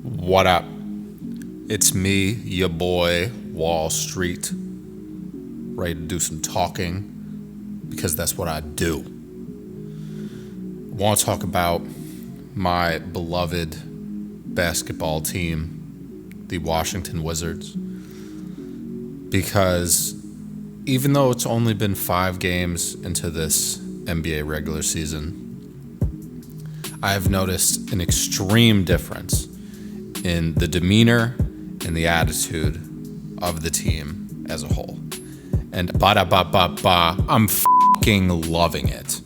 What up? It's me, your boy, Wall Street, ready to do some talking because that's what I do. I want to talk about my beloved basketball team, the Washington Wizards, because even though it's only been 5 games into this NBA regular season, I have noticed an extreme difference in the demeanor and the attitude of the team as a whole. And I'm fucking loving it.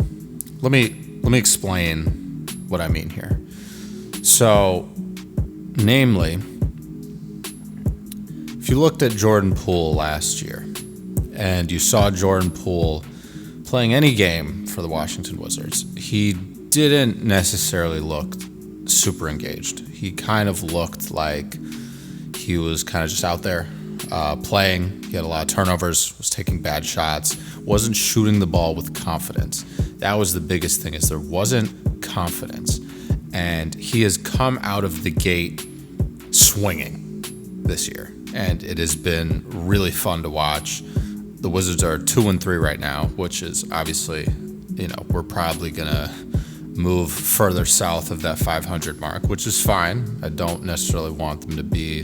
Let me explain what I mean here. So, namely, if you looked at Jordan Poole last year and you saw Jordan Poole playing any game for the Washington Wizards, he didn't necessarily look super engaged. He kind of looked like he was kind of just out there playing. He had a lot of turnovers, was taking bad shots, wasn't shooting the ball with confidence. That was the biggest thing, is there wasn't confidence. And he has come out of the gate swinging this year. And it has been really fun to watch. The Wizards are 2-3 right now, which is obviously, we're probably going to move further south of that 500 mark, which is fine. I don't necessarily want them to be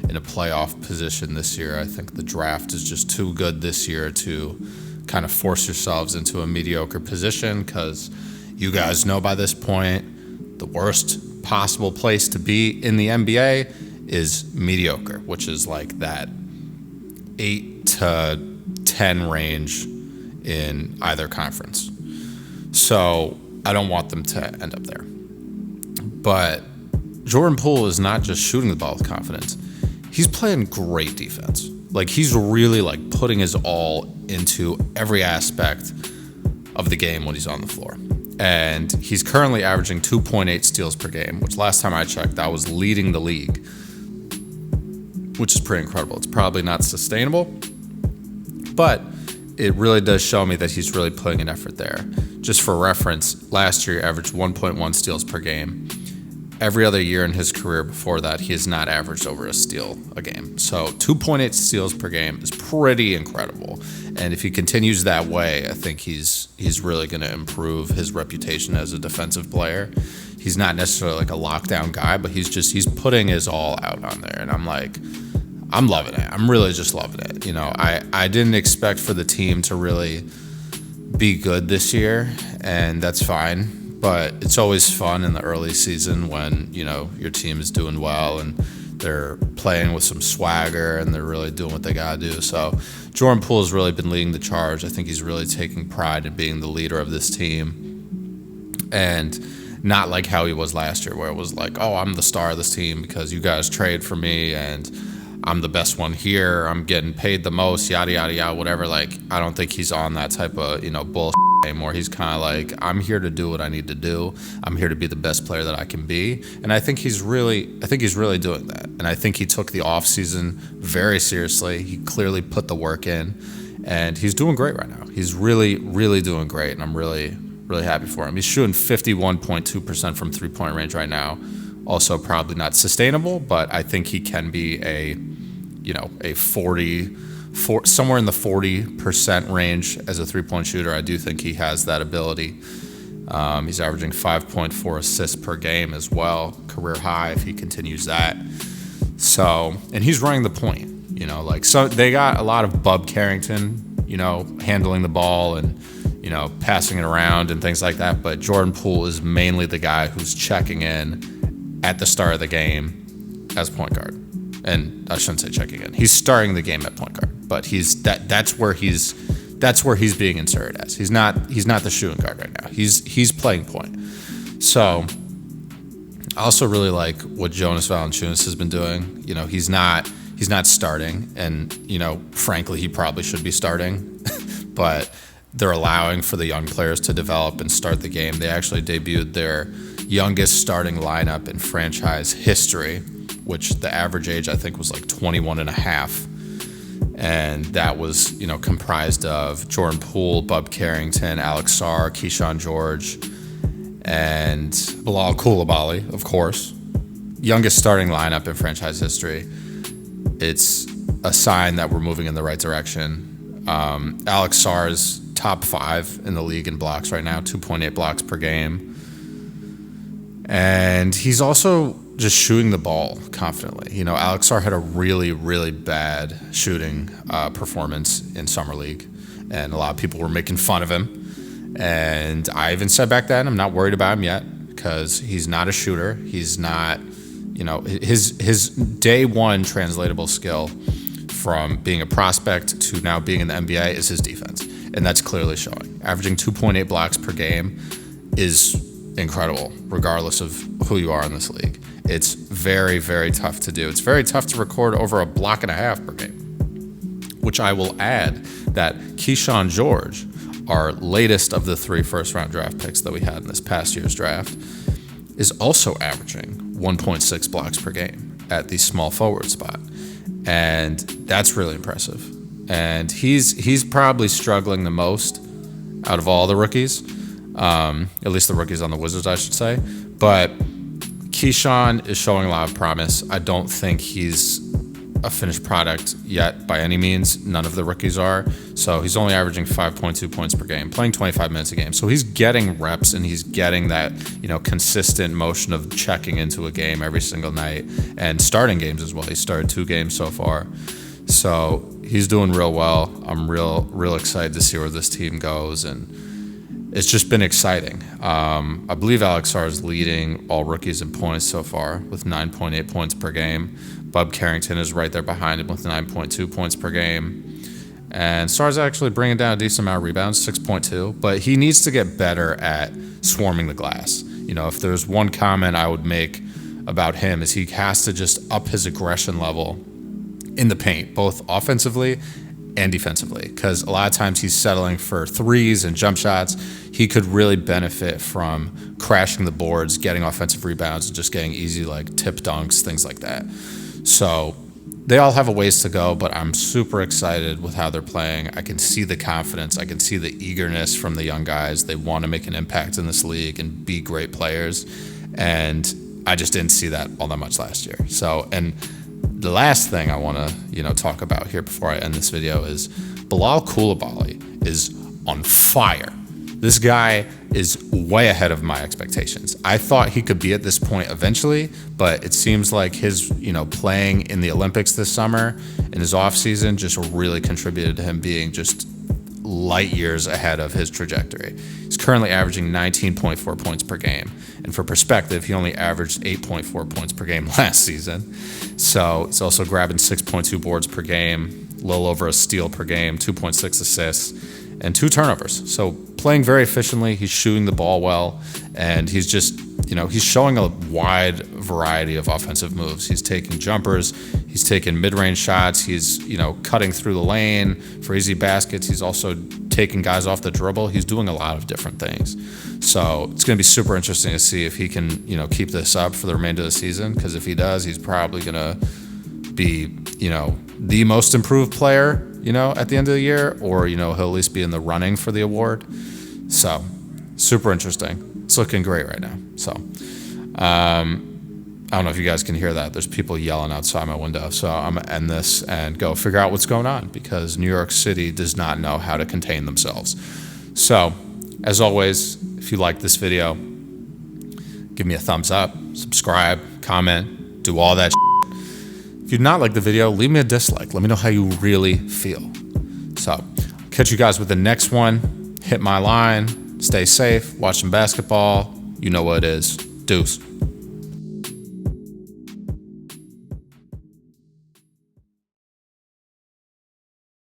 in a playoff position this year. I think the draft is just too good this year to kind of force yourselves into a mediocre position, because you guys know by this point the worst possible place to be in the NBA is mediocre, which is like that 8 to 10 range in either conference. So I don't want them to end up there. But Jordan Poole is not just shooting the ball with confidence. He's playing great defense. Like, he's really putting his all into every aspect of the game when he's on the floor. And he's currently averaging 2.8 steals per game, which last time I checked, that was leading the league, which is pretty incredible. It's probably not sustainable, but it really does show me that he's really putting an effort there. Just for reference, last year he averaged 1.1 steals per game. Every other year in his career before that, he has not averaged over a steal a game. So 2.8 steals per game is pretty incredible. And if he continues that way, I think he's really going to improve his reputation as a defensive player. He's not necessarily like a lockdown guy, but he's putting his all out on there. And I'm loving it. I'm really just loving it. I didn't expect for the team to really be good this year, and that's fine. But it's always fun in the early season when, your team is doing well and they're playing with some swagger and they're really doing what they got to do. So Jordan Poole has really been leading the charge. I think he's really taking pride in being the leader of this team. And not like how he was last year, where it was like, oh, I'm the star of this team because you guys trade for me and I'm the best one here, I'm getting paid the most, yada, yada, yada, whatever. I don't think he's on that type of, bullshit anymore. He's kind of like, I'm here to do what I need to do. I'm here to be the best player that I can be. And I think he's really doing that. And I think he took the off season very seriously. He clearly put the work in, and he's doing great right now. He's really, really doing great. And I'm really, really happy for him. He's shooting 51.2% from 3-point range right now. Also probably not sustainable, but I think he can be a 40, somewhere in the 40% range as a 3-point shooter. I do think he has that ability. He's averaging 5.4 assists per game as well, career high if he continues that. So, and he's running the point, so they got a lot of Bub Carrington, handling the ball and, passing it around and things like that. But Jordan Poole is mainly the guy who's checking in at the start of the game as point guard. And I shouldn't say checking in. He's starting the game at point guard, but that's where he's being inserted as. He's not the shooting guard right now. He's playing point. So I also really like what Jonas Valanciunas has been doing. He's not starting, and frankly he probably should be starting, but they're allowing for the young players to develop and start the game. They actually debuted their youngest starting lineup in franchise history, which the average age I think was 21 and a half. And that was, comprised of Jordan Poole, Bub Carrington, Alex Sarr, Keyshawn George, and Bilal Coulibaly, of course. youngest starting lineup in franchise history. It's a sign that we're moving in the right direction. Alex Sarr's top 5 in the league in blocks right now, 2.8 blocks per game. And he's also just shooting the ball confidently. You know, Alex Sarr had a really, really bad shooting performance in Summer League, and a lot of people were making fun of him. And I even said back then, I'm not worried about him yet because he's not a shooter. He's not, you know, his day one translatable skill from being a prospect to now being in the NBA is his defense. And that's clearly showing. Averaging 2.8 blocks per game is incredible, regardless of who you are in this league. It's very, very tough to do. It's very tough to record over a block and a half per game, which I will add that Keyshawn George, our latest of the 3 first-round draft picks that we had in this past year's draft, is also averaging 1.6 blocks per game at the small forward spot. And that's really impressive. And he's probably struggling the most out of all the rookies, at least the rookies on the Wizards, I should say. But Keyshawn is showing a lot of promise. I don't think he's a finished product yet by any means. None of the rookies are. So he's only averaging 5.2 points per game, playing 25 minutes a game. So he's getting reps and he's getting that, you know, consistent motion of checking into a game every single night and starting games as well. He started 2 games so far. So he's doing real well. I'm real excited to see where this team goes, and it's just been exciting. I believe Alex Sarr is leading all rookies in points so far with 9.8 points per game. Bub Carrington is right there behind him with 9.2 points per game. And Sarr's actually bringing down a decent amount of rebounds, 6.2, but he needs to get better at swarming the glass. You know, if there's one comment I would make about him is he has to just up his aggression level in the paint, both offensively and defensively, because a lot of times he's settling for threes and jump shots. He could really benefit from crashing the boards, getting offensive rebounds, and just getting easy like tip dunks, things like that. So they all have a ways to go, but I'm super excited with how they're playing. I can see the confidence. I can see the eagerness from the young guys. They want to make an impact in this league and be great players, and I just didn't see that all that much last year. So, and the last thing I want to, talk about here before I end this video is Bilal Coulibaly is on fire. This guy is way ahead of my expectations. I thought he could be at this point eventually, but it seems like his, playing in the Olympics this summer in his off season just really contributed to him being just light years ahead of his trajectory. He's currently averaging 19.4 points per game. And for perspective, he only averaged 8.4 points per game last season. So he's also grabbing 6.2 boards per game, a little over a steal per game, 2.6 assists, and 2 turnovers. So playing very efficiently, he's shooting the ball well, and he's just, he's showing a wide variety of offensive moves. He's taking jumpers, he's taking mid-range shots, he's, cutting through the lane for easy baskets. He's also taking guys off the dribble. He's doing a lot of different things. So it's going to be super interesting to see if he can, keep this up for the remainder of the season, because if he does, he's probably going to be, the most improved player, at the end of the year, or, he'll at least be in the running for the award. So super interesting. It's looking great right now. So I don't know if you guys can hear that. There's people yelling outside my window. So I'm going to end this and go figure out what's going on, because New York City does not know how to contain themselves. So as always, if you like this video, give me a thumbs up, subscribe, comment, do all that. If you did not like the video, leave me a dislike. Let me know how you really feel. So catch you guys with the next one. Hit my line. Stay safe. Watch some basketball. You know what it is. Deuce.